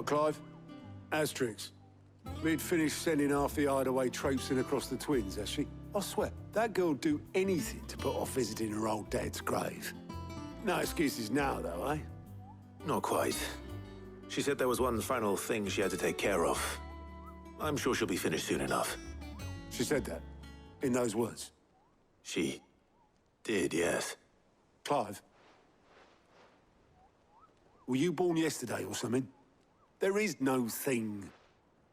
Clive? Asterix. We'd finished sending half the hideaway traipsing across the twins, has she? I swear, that girl'd do anything to put off visiting her old dad's grave. No excuses now, though, eh? Not quite. She said there was one final thing she had to take care of. I'm sure she'll be finished soon enough. She said that? In those words? She did, yes. Clive? Were you born yesterday or something? There is no thing.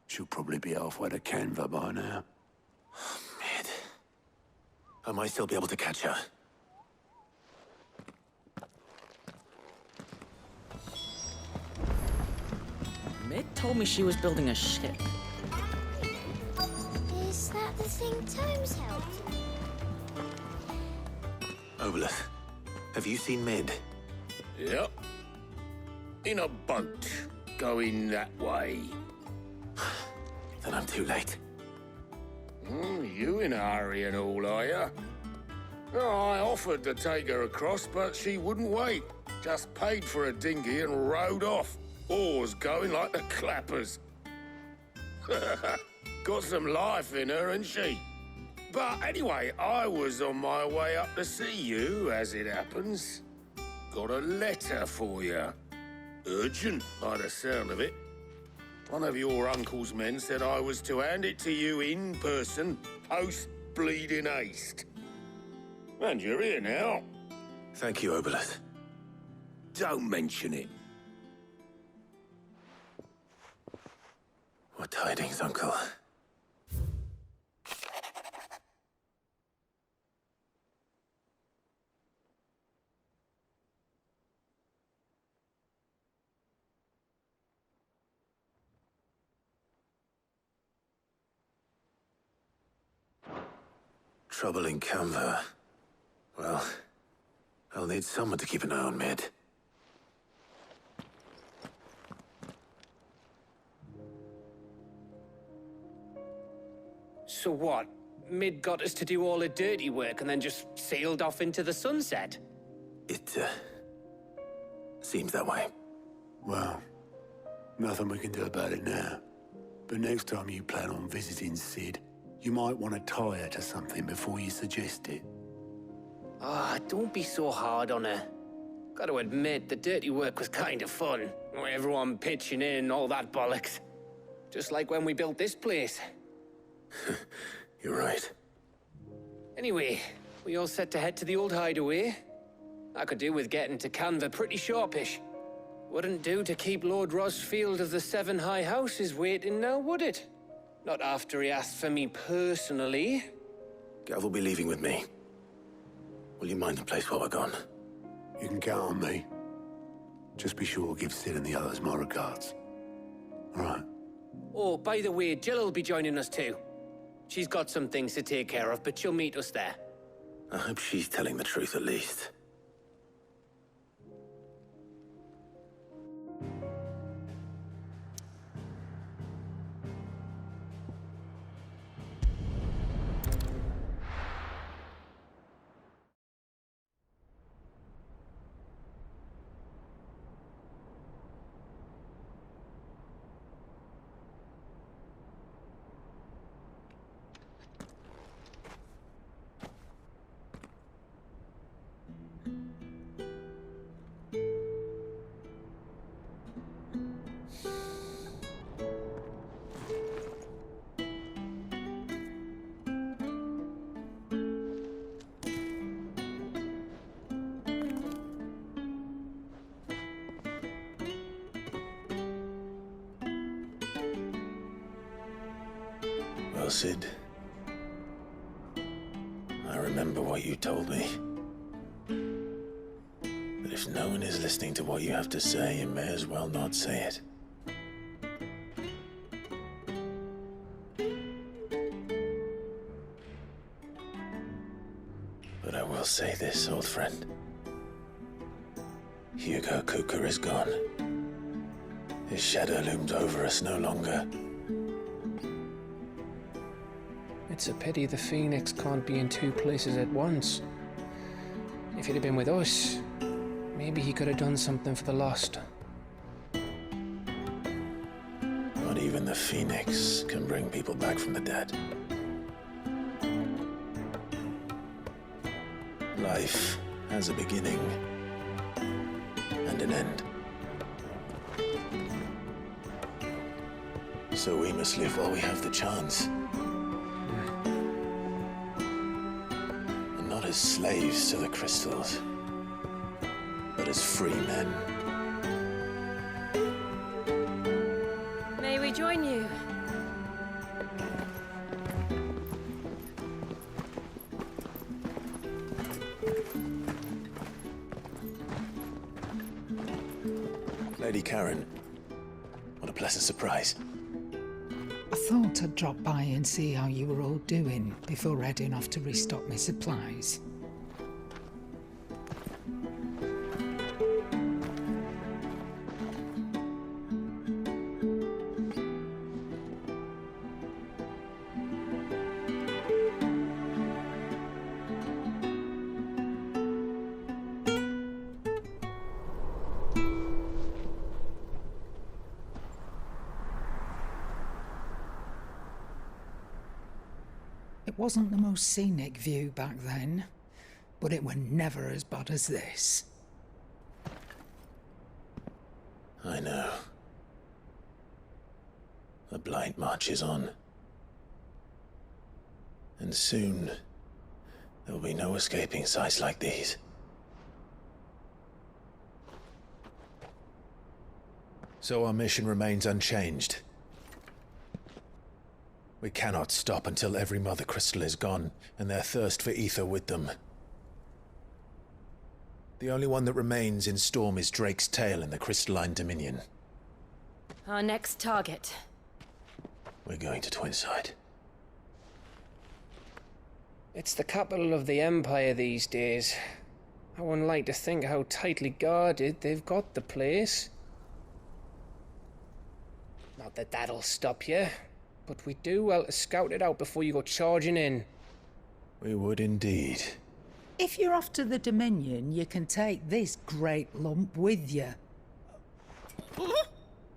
She'll probably be halfway to Canva by now. Mid. I might still be able to catch her. Mid told me she was building a ship. Is that the thing Tomes helped? Obelith, have you seen Mid? Yep. In a boat, going that way. Then I'm too late. You in a hurry and all, are you? Oh, I offered to take her across, but she wouldn't wait. Just paid for a dinghy and rowed off. Oars going like the clappers. Got some life in her, ain't she? But anyway, I was on my way up to see you, as it happens. Got a letter for you. Urgent, by the sound of it. One of your uncle's men said I was to hand it to you in person, post-bleeding haste. And you're here now. Thank you, Obelith. Don't mention it. What tidings, Uncle? Trouble in Canva. Well, I'll need someone to keep an eye on Mid. So what? Mid got us to do all the dirty work and then just sailed off into the sunset? It, seems that way. Well, nothing we can do about it now. But next time you plan on visiting Sid, you might want to tie her to something before you suggest it. Ah, don't be so hard on her. Got to admit, the dirty work was kind of fun. Everyone pitching in, all that bollocks. Just like when we built this place. You're right. Anyway, we all set to head to the old hideaway. I could do with getting to Canva pretty sharpish. Wouldn't do to keep Lord Rosfield of the Seven High Houses waiting now, would it? Not after he asked for me personally. Gav will be leaving with me. Will you mind the place while we're gone? You can count on me. Just be sure to give Sid and the others my regards. All right. Oh, by the way, Jill will be joining us too. She's got some things to take care of, but she'll meet us there. I hope she's telling the truth at least. Well, Sid, I remember what you told me. But if no one is listening to what you have to say, you may as well not say it. But I will say this, old friend. Hugo Cooker is gone. His shadow looms over us no longer. It's a pity the Phoenix can't be in two places at once. If he'd have been with us, maybe he could have done something for the lost. Not even the Phoenix can bring people back from the dead. Life has a beginning and an end. So we must live while we have the chance. And not as slaves to the crystals, but as free men. May we join you? Lady Karen, what a pleasant surprise. I thought I'd drop by and see how you were all doing before heading off to restock my supplies. It wasn't the most scenic view back then, but it were never as bad as this. I know. The Blight marches on. And soon, there'll be no escaping sights like these. So our mission remains unchanged. We cannot stop until every Mother Crystal is gone, and their thirst for ether with them. The only one that remains in Storm is Drake's tail in the Crystalline Dominion. Our next target. We're going to Twinside. It's the capital of the Empire these days. I wouldn't like to think how tightly guarded they've got the place. Not that that'll stop you, but we do well to scout it out before you go charging in. We would indeed. If you're off to the Dominion, you can take this great lump with you.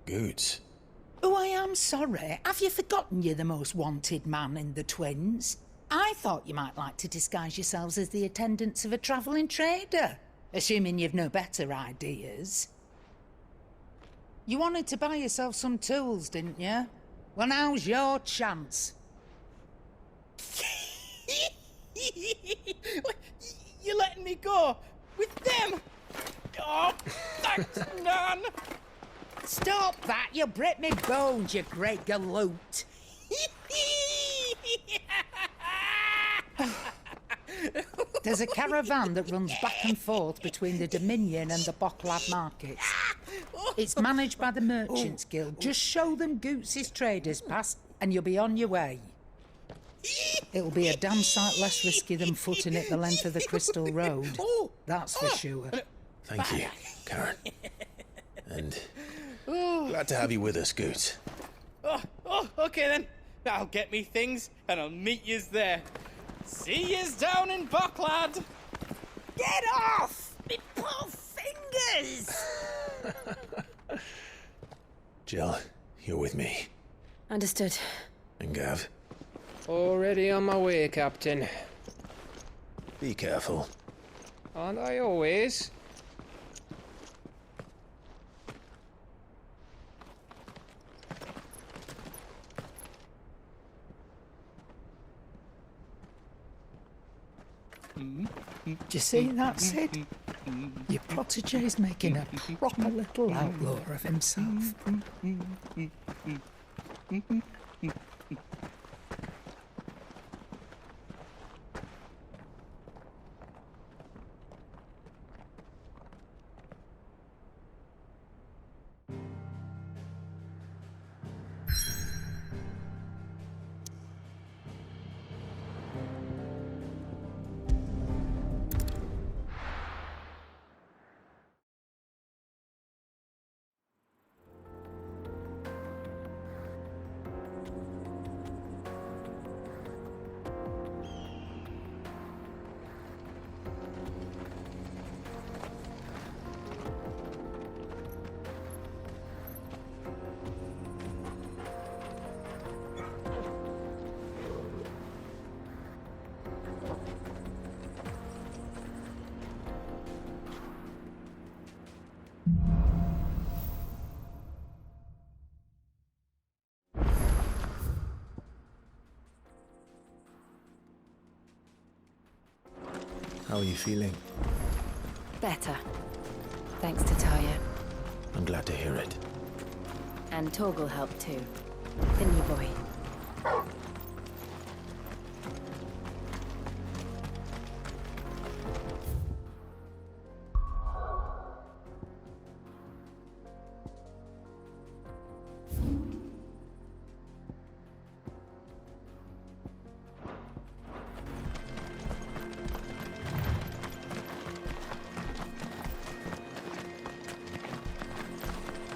Goods. Oh, I am sorry. Have you forgotten you're the most wanted man in the Twins? I thought you might like to disguise yourselves as the attendants of a travelling trader, assuming you've no better ideas. You wanted to buy yourself some tools, didn't you? Well, now's your chance. You're letting me go with them? Oh, thanks, Nan. Stop that! You'll break me bones, you great galoot. There's a caravan that runs back and forth between the Dominion and the Bocklad markets. It's managed by the Merchants Guild. Just show them Goots' traders pass and you'll be on your way. It'll be a damn sight less risky than footing it the length of the Crystal Road. That's for sure. Thank you, Karen. And glad to have you with us, Goots. Okay then. I'll get me things and I'll meet yous there. See yous down in Bocklad. Get off! Me poor fingers! Jill, you're with me. Understood. And Gav, Already on my way, Captain. be careful. Aren't I always? Do you see that, Sid? Your protege's making a proper little outlaw of himself. How are you feeling? Better. Thanks to Taya. I'm glad to hear it. And Torgal helped too. The new boy.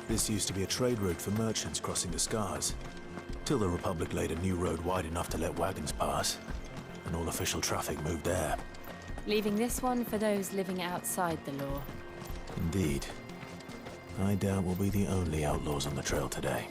This used to be a trade route for merchants crossing the Scars, till the Republic laid a new road wide enough to let wagons pass, and all official traffic moved there. Leaving this one for those living outside the law. Indeed. I doubt we'll be the only outlaws on the trail today.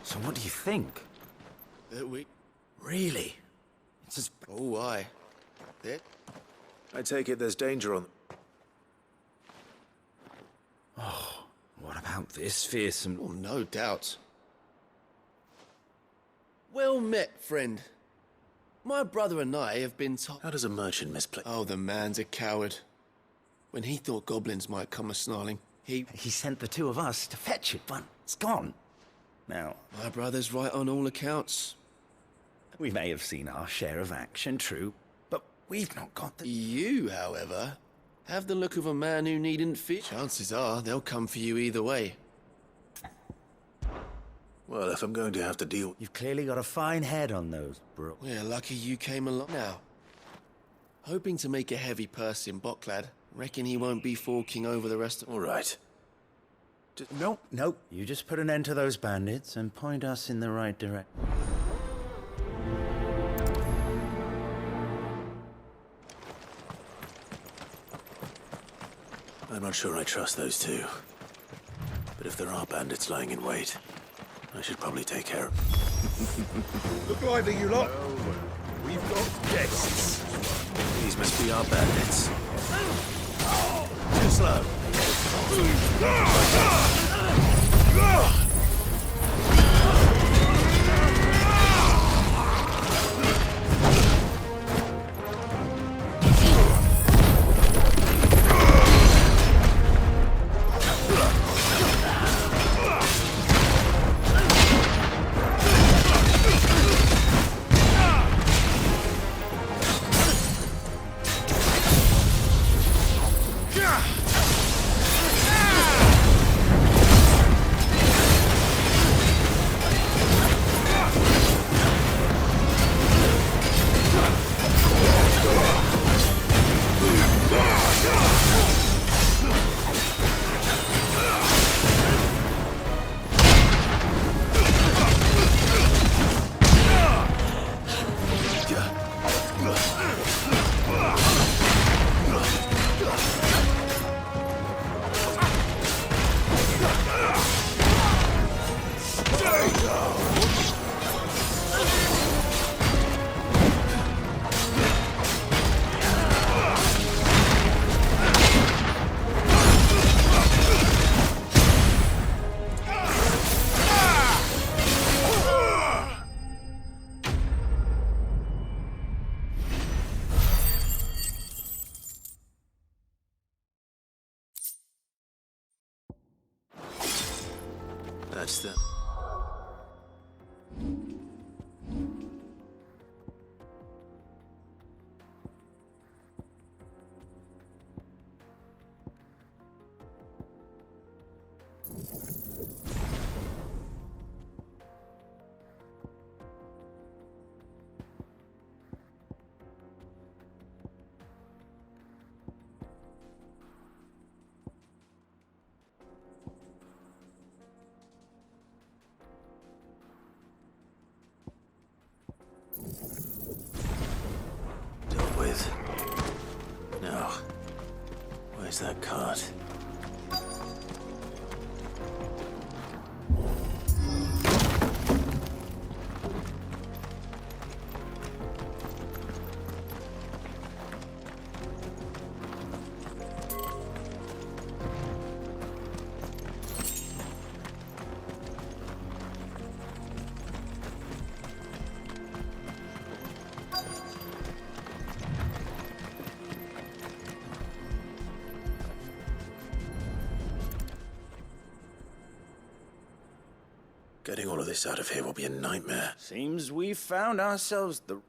So what do you think? That we... Really? It's as... Oh, aye. That? I take it there's danger on... Oh, what about this fearsome... Oh, no doubt. Well met, friend. My brother and I have been told... How does a merchant misplay? Oh, the man's a coward. When he thought goblins might come a-snarling, he sent the two of us to fetch it, but it's gone. Now... My brother's right on all accounts. We may have seen our share of action, true, but we've not got the... You, however, have the look of a man who needn't fear. Chances are they'll come for you either way. Well, if I'm going to have to deal... You've clearly got a fine head on those, bro. We're lucky you came along now. Hoping to make a heavy purse in Bocklad. Reckon he won't be forking over the rest of... All right. Nope. You just put an end to those bandits and point us in the right direction. I'm not sure I trust those two. But if there are bandits lying in wait, I should probably take care of them. Look lively, you lot. We've got guests. These must be our bandits. Too slow. That's them. that cart? Getting all of this out of here will be a nightmare. Seems we've found ourselves the...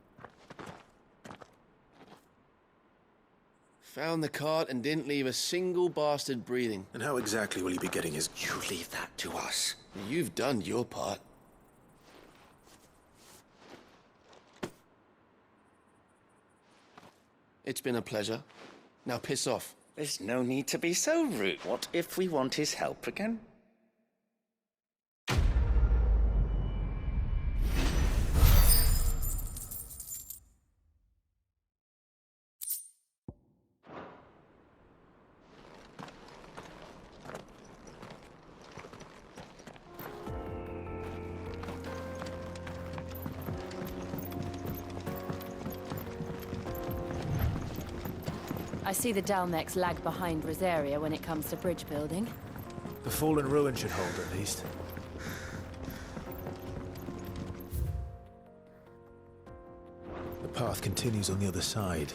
Found the cart and didn't leave a single bastard breathing. And how exactly will he be getting his... You leave that to us. You've done your part. It's been a pleasure. Now piss off. There's no need to be so rude. What if we want his help again? I see the Dalmex lag behind Rosaria when it comes to bridge building. The fallen ruin should hold, at least. The path continues on the other side.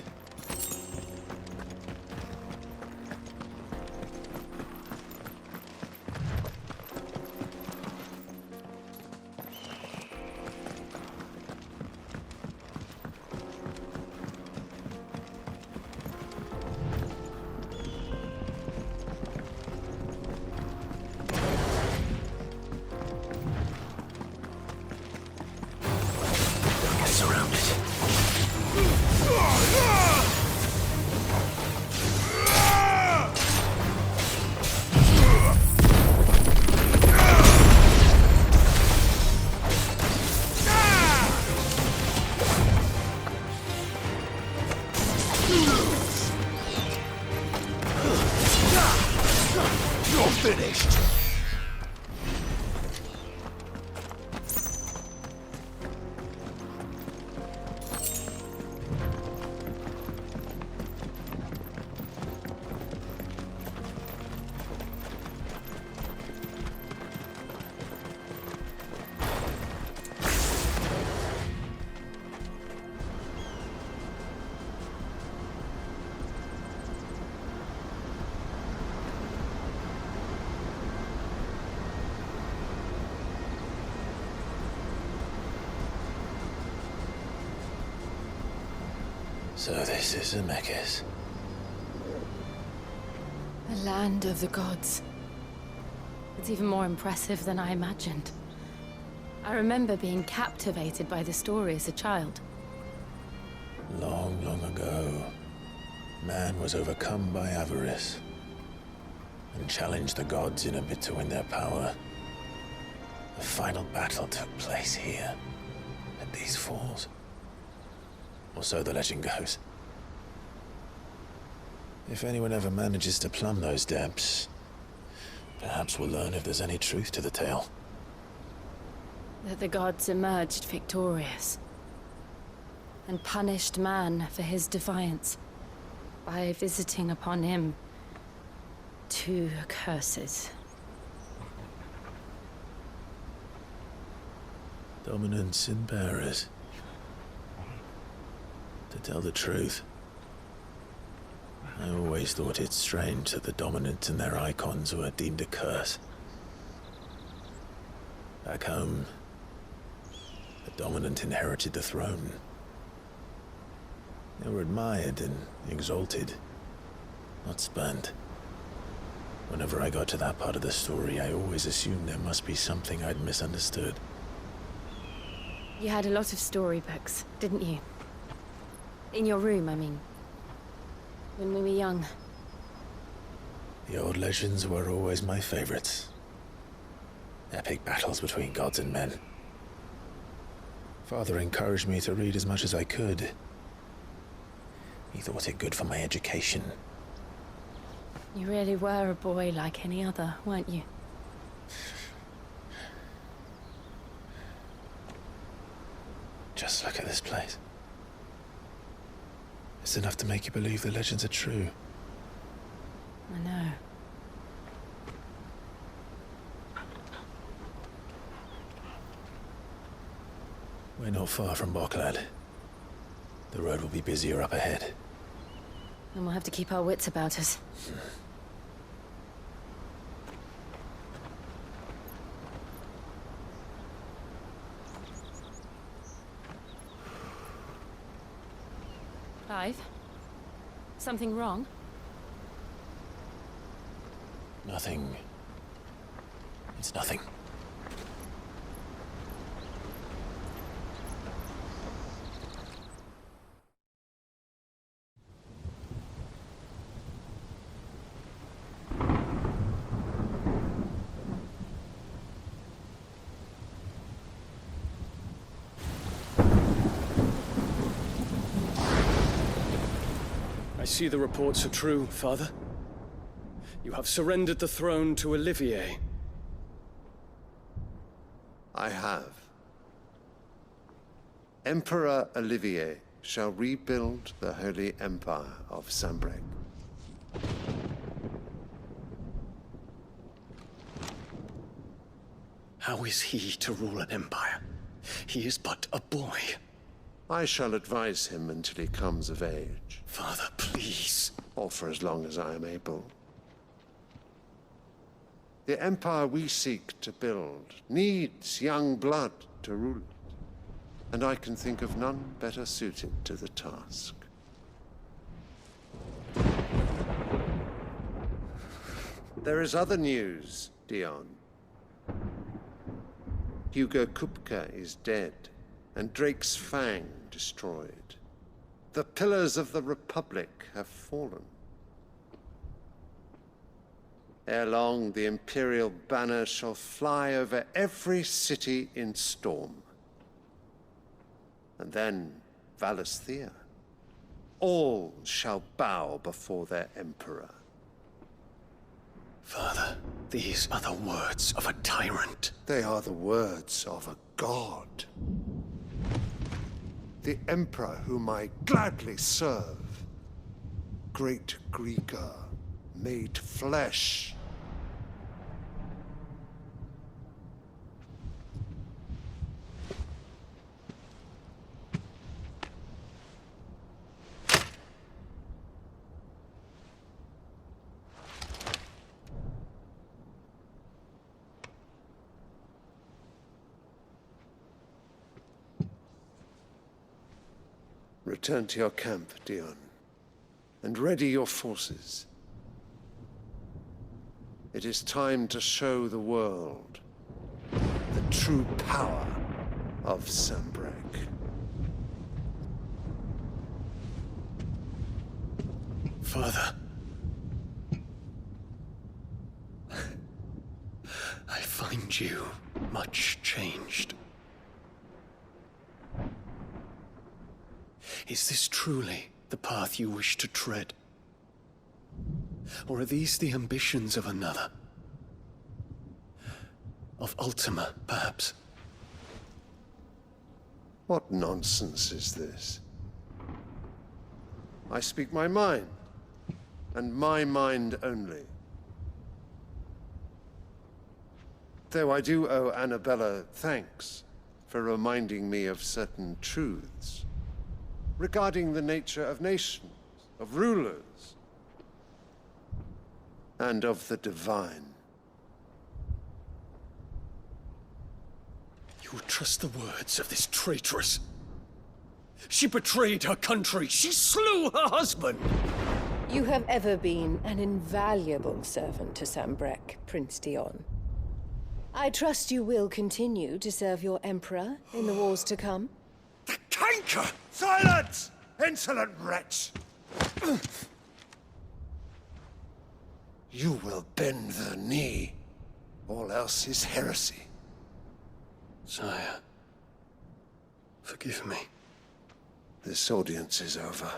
So this is Zemeckis. The land of the gods. It's even more impressive than I imagined. I remember being captivated by the story as a child. Long, long ago, man was overcome by avarice and challenged the gods in a bid to win their power. The final battle took place here, at these falls. Or so the legend goes. If anyone ever manages to plumb those depths, perhaps we'll learn if there's any truth to the tale. That the gods emerged victorious and punished man for his defiance by visiting upon him 2 curses. Dominants and bearers. To tell the truth, I always thought it strange that the dominant and their icons were deemed a curse. Back home, the dominant inherited the throne. They were admired and exalted, not spurned. Whenever I got to that part of the story, I always assumed there must be something I'd misunderstood. You had a lot of storybooks, didn't you? In your room, I mean. When we were young. The old legends were always my favorites. Epic battles between gods and men. Father encouraged me to read as much as I could. He thought it good for my education. You really were a boy like any other, weren't you? Just look at this place. It's enough to make you believe the legends are true. I know. We're not far from Boklad. The road will be busier up ahead. And we'll have to keep our wits about us. Clive? Something wrong? Nothing. It's nothing. I see the reports are true, Father. You have surrendered the throne to Olivier. I have. Emperor Olivier shall rebuild the Holy Empire of Sambrec. How is he to rule an empire? He is but a boy. I shall advise him until he comes of age. Father, please. Or for as long as I am able. The empire we seek to build needs young blood to rule it, and I can think of none better suited to the task. There is other news, Dion. Hugo Kupka is dead, and Drake's Fang destroyed. The pillars of the Republic have fallen. Ere long, the Imperial banner shall fly over every city in Storm. And then Valisthea. All shall bow before their Emperor. Father, these are the words of a tyrant. They are the words of a god. The Emperor whom I gladly serve. Great Greeker, made flesh. Return to your camp, Dion, and ready your forces. It is time to show the world the true power of Sambrec. Father. I find you much changed. Is this truly the path you wish to tread? Or are these the ambitions of another? Of Ultima, perhaps? What nonsense is this? I speak my mind, and my mind only. Though I do owe Annabella thanks for reminding me of certain truths regarding the nature of nations, of rulers, and of the divine. You would trust the words of this traitress? She betrayed her country. She slew her husband. You have ever been an invaluable servant to Sambrec, Prince Dion. I trust you will continue to serve your Emperor in the wars to come. The canker! Silence! Insolent wretch! You will bend the knee. All else is heresy. Sire, forgive me. This audience is over.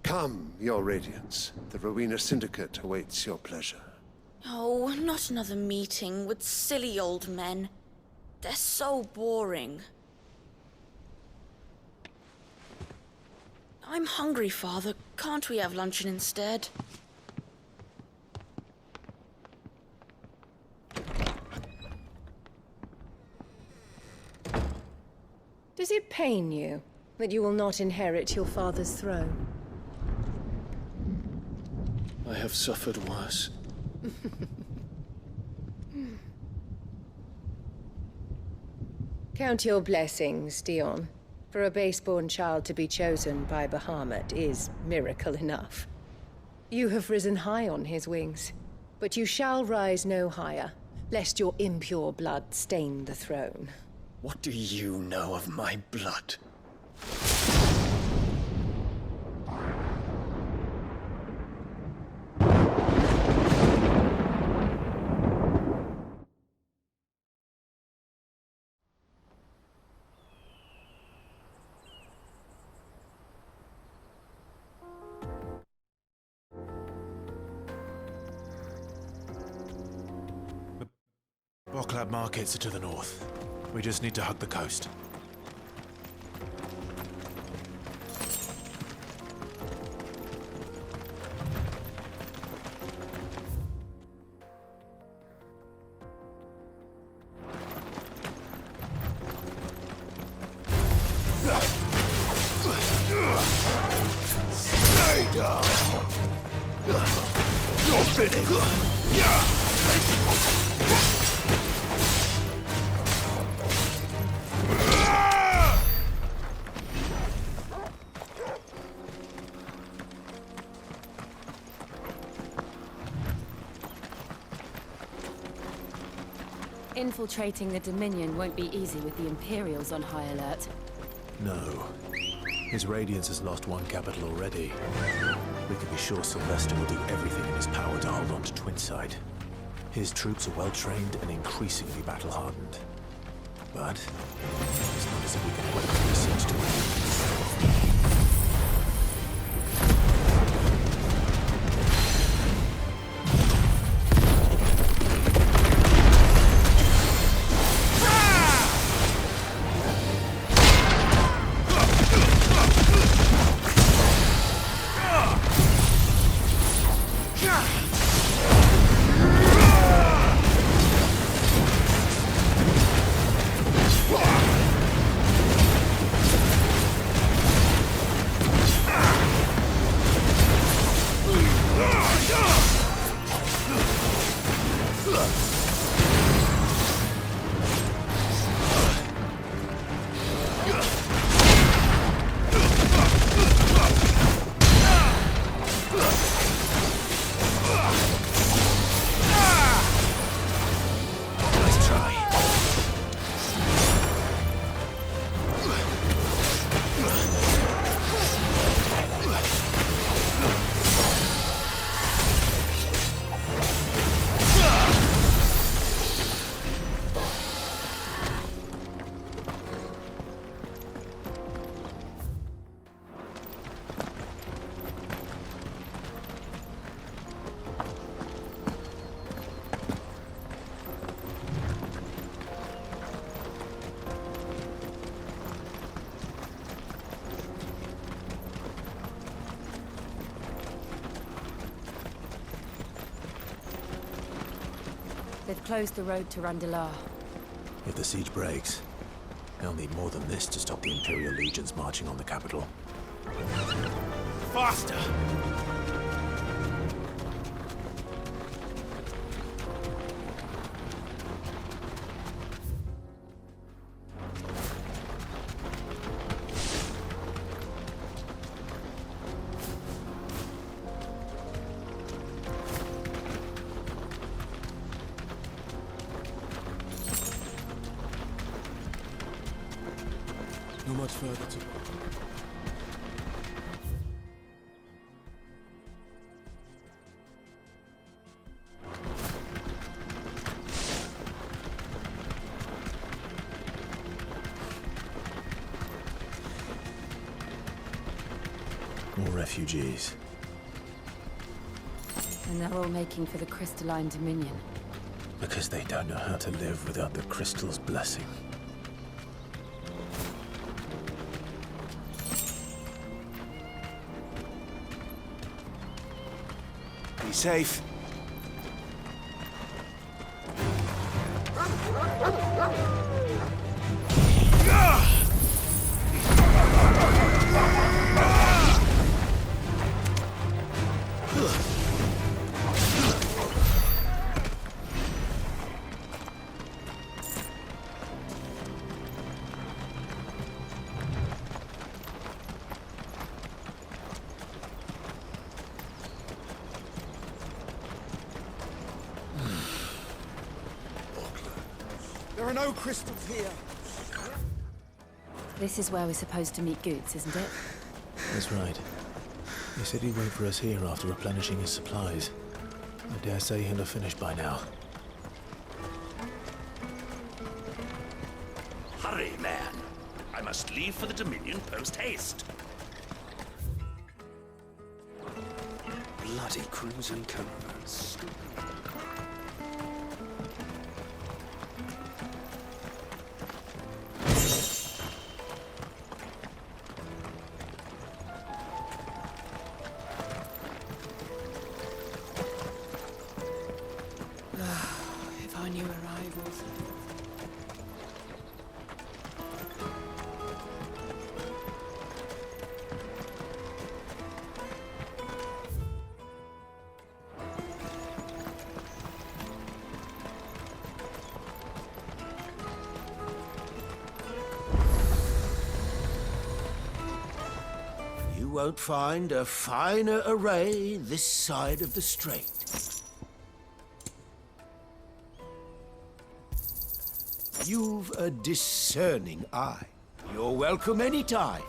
Come. Come, Your Radiance. The Rowena Syndicate awaits your pleasure. Oh, not another meeting with silly old men. They're so boring. I'm hungry, Father. Can't we have luncheon instead? Does it pain you that you will not inherit your father's throne? I have suffered worse. Count your blessings, Dion. For a base-born child to be chosen by Bahamut is miracle enough. You have risen high on his wings, but you shall rise no higher, lest your impure blood stain the throne. What do you know of my blood? Bocklab markets are to the north. We just need to hug the coast. Stay down. You're finished. Infiltrating the Dominion won't be easy with the Imperials on high alert. No. His Radiance has lost one capital already. We can be sure Sylvester will do everything in his power to hold on to Twinside. His troops are well-trained and increasingly battle-hardened. But it's not as if we can wait for the siege to end. They've closed the road to Randalar. If the siege breaks, they'll need more than this to stop the Imperial legions marching on the capital. Faster! Not much further to go. More refugees. And they're all making for the crystalline dominion. Because they don't know how to live without the crystal's blessing. Be safe. There are no crystals here. This is where we're supposed to meet Goots, isn't it? That's right. He said he'd wait for us here after replenishing his supplies. I dare say he'll have finished by now. Hurry, man. I must leave for the Dominion post-haste. Bloody crimson canvas. If I knew arrivals. You won't find a finer array this side of the strait. You've a discerning eye. You're welcome anytime.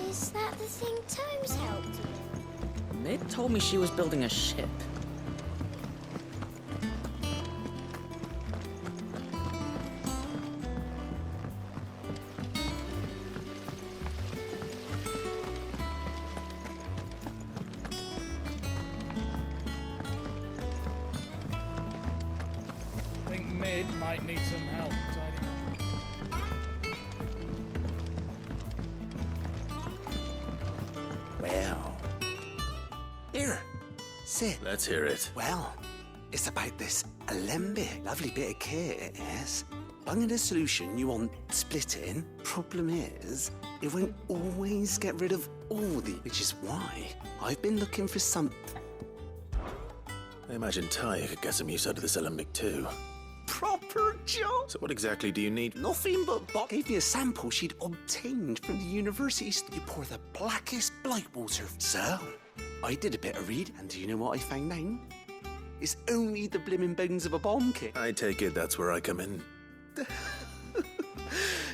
Is that the thing Tomes helped with? Mid told me she was building a ship. I think Mid might need some help tidying up. Well. Here. Sit. Let's hear it. Well, it's about this alembic. Lovely bit of kit, yes. Bunging a solution you want splitting. Problem is, it won't always get rid of all the... Which is why I've been looking for some... I imagine Ty could get some use out of this alembic too. Proper job. So what exactly do you need? Nothing but Bob gave me a sample she'd obtained from the university. You pour the blackest blight water. So, I did a bit of read, and do you know what I found out? It's only the blimmin' bones of a bomb kit. I take it that's where I come in.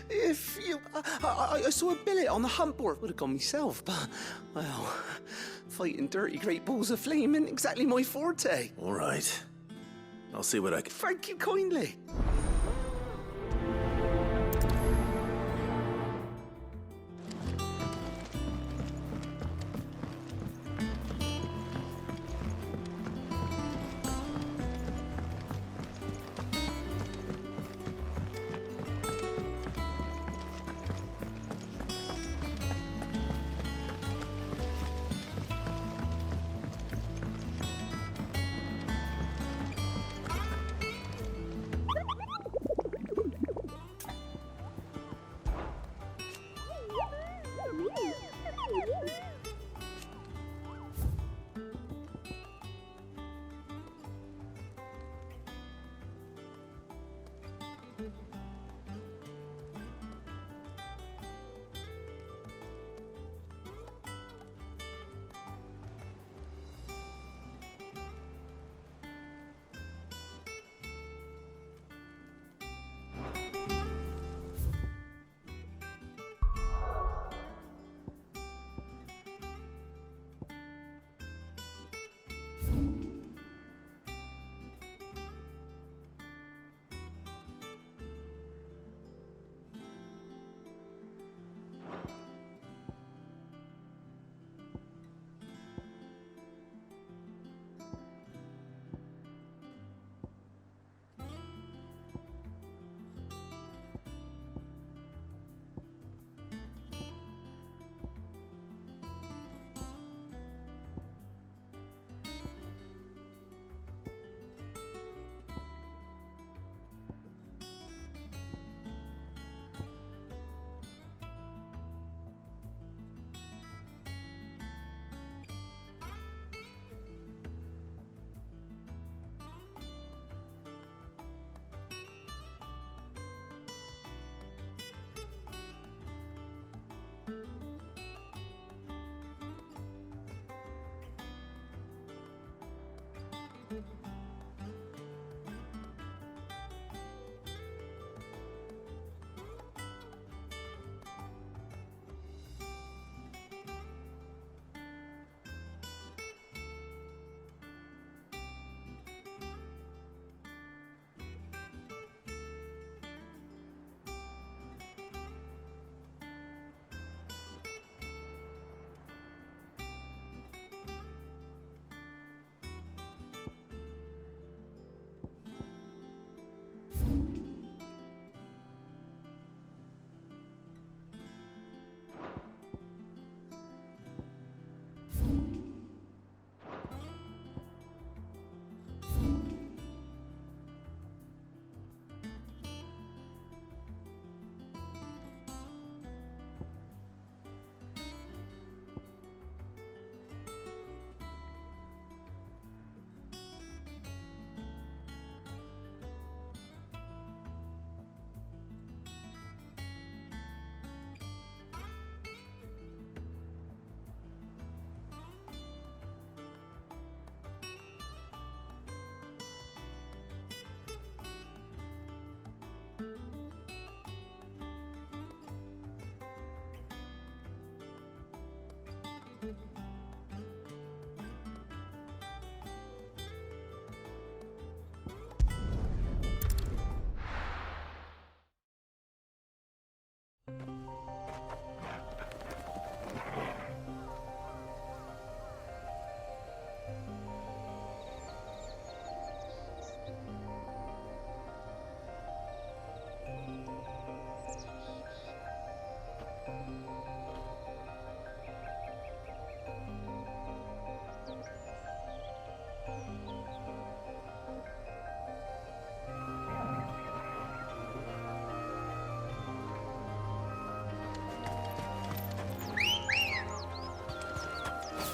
If you... I saw a billet on the hunt board. Would have gone myself, but, well, fighting dirty great balls of flame isn't exactly my forte. All right. I'll see what I can... Thank you kindly.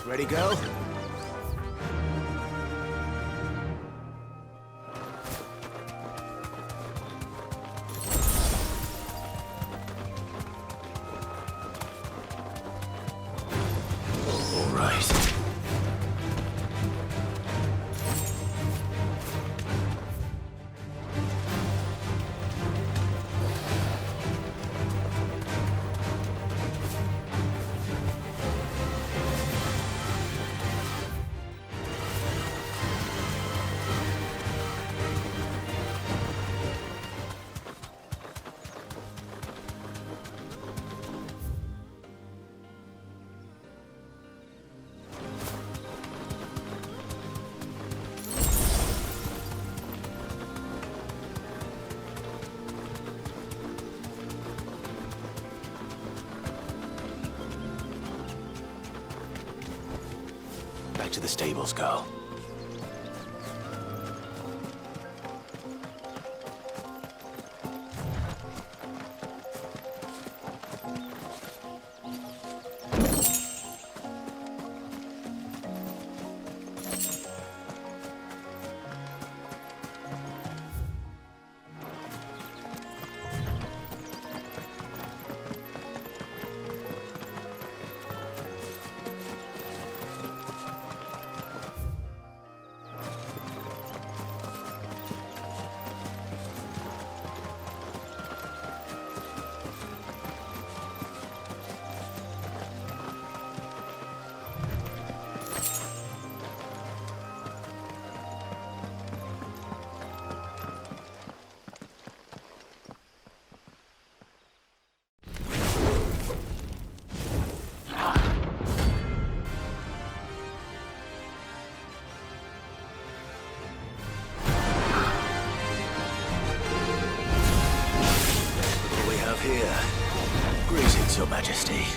Ready, go? All right. Back to the stables, girl. Here. Greetings, Your Majesty.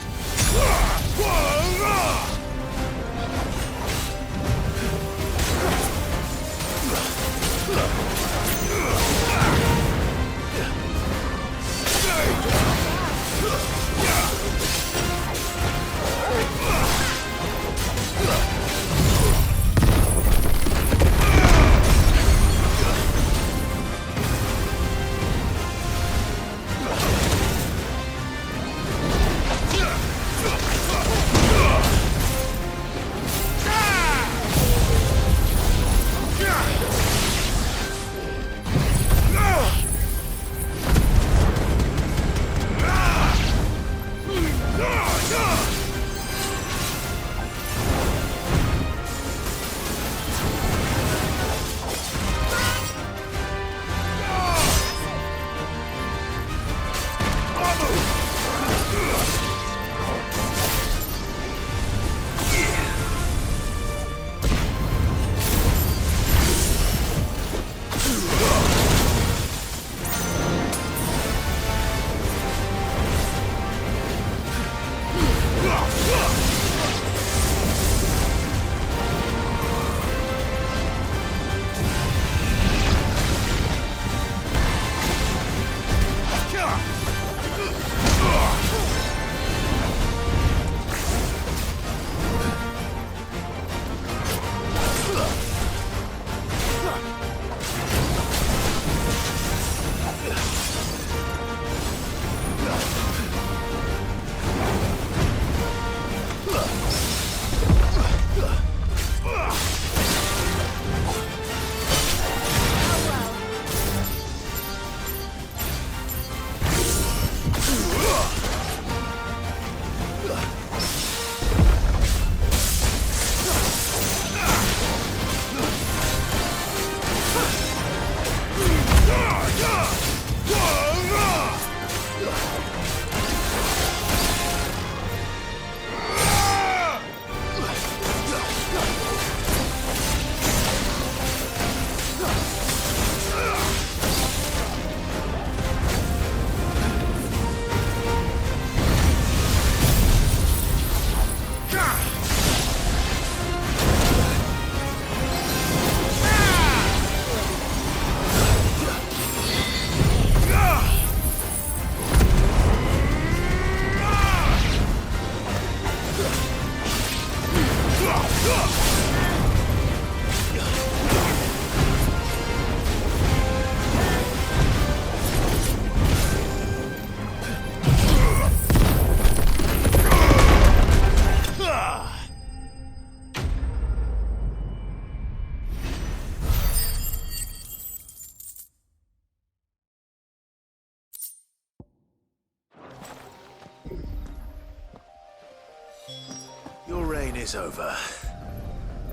Your reign is over.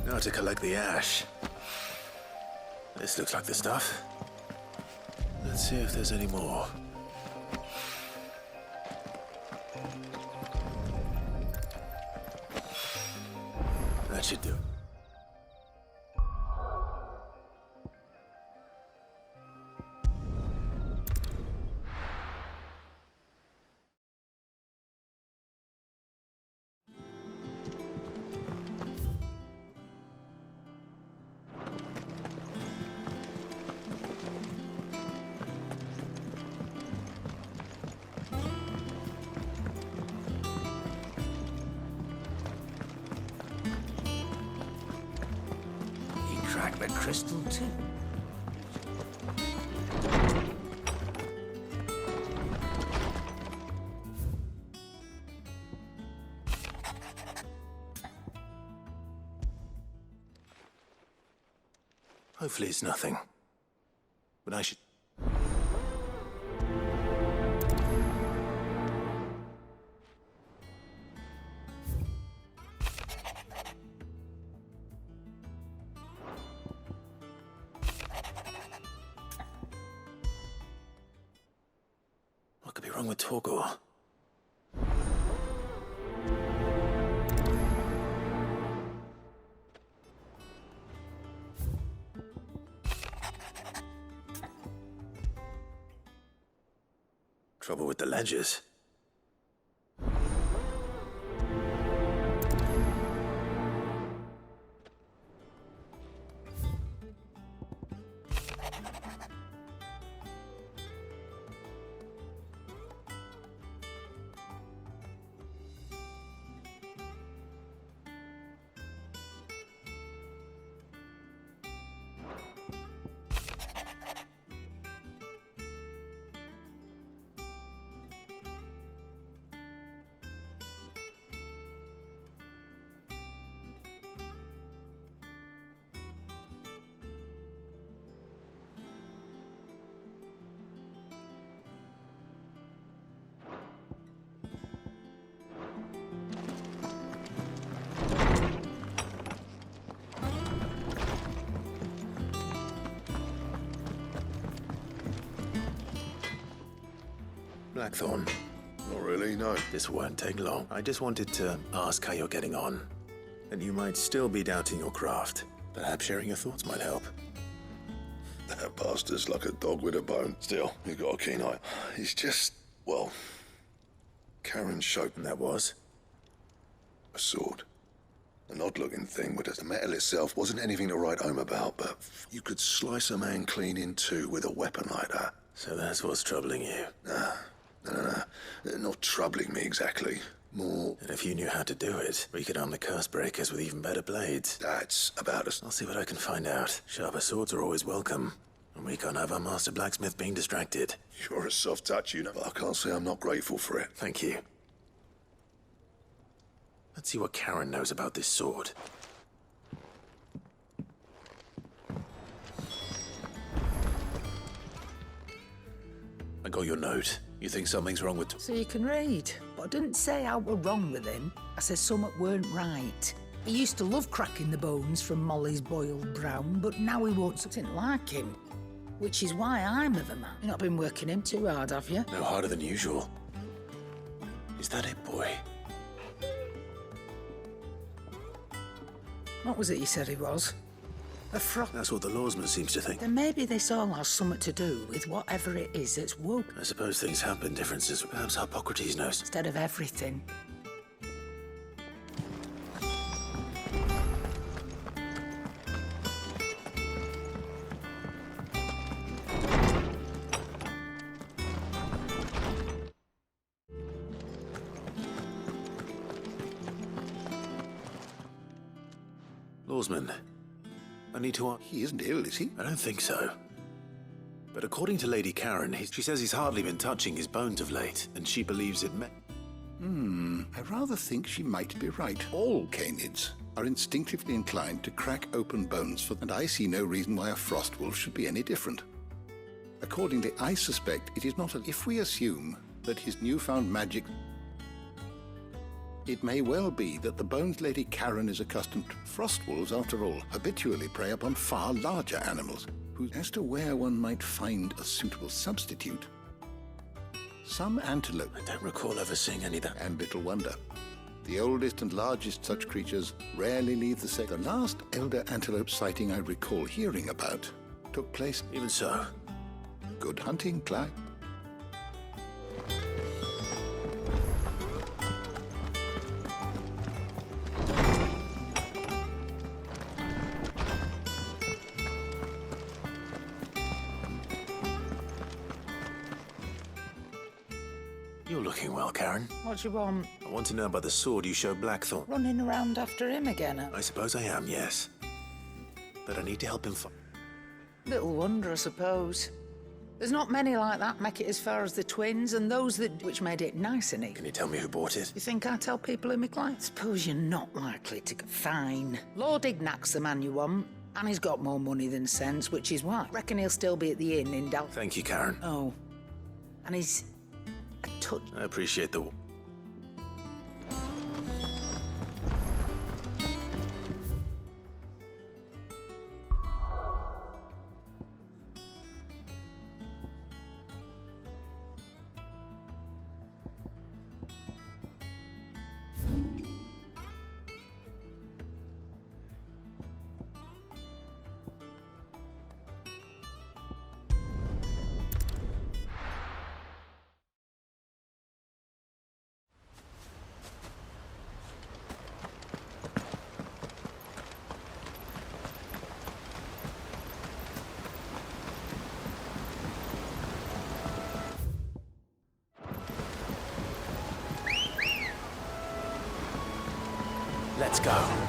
Now to collect the ash. This looks like the stuff. Let's see if there's any more. That should do. Crack the crystal too. Hopefully it's nothing. But I should... What could be wrong with Torgor? Trouble with the ledgers. Blackthorn. Not really, no. This won't take long. I just wanted to ask how you're getting on. And you might still be doubting your craft. Perhaps sharing your thoughts might help. That bastard's like a dog with a bone. Still, he's got a keen eye. He's just, well... Karen showed him that was? A sword. An odd-looking thing, but the metal itself wasn't anything to write home about, but you could slice a man clean in two with a weapon like that. So that's what's troubling you? Nah. No. Not troubling me exactly. More... And if you knew how to do it, we could arm the curse breakers with even better blades. That's about us. I'll see what I can find out. Sharper swords are always welcome. And we can't have our master blacksmith being distracted. You're a soft touch, you know, but I can't say I'm not grateful for it. Thank you. Let's see what Karen knows about this sword. I got your note. You think something's wrong with... So you can read. But I didn't say how we're wrong with him. I said something weren't right. He used to love cracking the bones from Molly's boiled brown, but now he wants something like him. Which is why I'm of a man. You've not been working him too hard, have you? No harder than usual. Is that it, boy? What was it you said he was? A frog? That's what the lawsman seems to think. Then maybe this all has something to do with whatever it is that's woke. I suppose things have been differences. Perhaps Hippocrates knows. Instead of everything. Lawsman, I need to... He isn't ill, is he? I don't think so. But according to Lady Karen, she says he's hardly been touching his bones of late, and she believes it may... I rather think she might be right. All canids are instinctively inclined to crack open bones, and I see no reason why a frost wolf should be any different. Accordingly, I suspect it is not if we assume that his newfound magic... It may well be that the bones Lady Karen is accustomed to. Frost wolves, after all, habitually prey upon far larger animals, as to where one might find a suitable substitute. Some antelope... I don't recall ever seeing any of that. And little wonder. The oldest and largest such creatures rarely leave the sector. The last elder antelope sighting I recall hearing about took place... Even so. Good hunting, Clyde. You're looking well, Karen. What do you want? I want to know about the sword you showed Blackthorn. Running around after him again? I suppose I am, yes. But I need to help him find... Little wonder, I suppose. There's not many like that make it as far as the twins, and those that... which made it nice and neat. Can you tell me who bought it? You think I tell people in my client? Suppose you're not likely to get... Fine. Lord Ignac's the man you want, and he's got more money than sense, which is why. Reckon he'll still be at the inn in Dal... Thank you, Karen. Oh. And he's... a touch... I appreciate the... Let's go.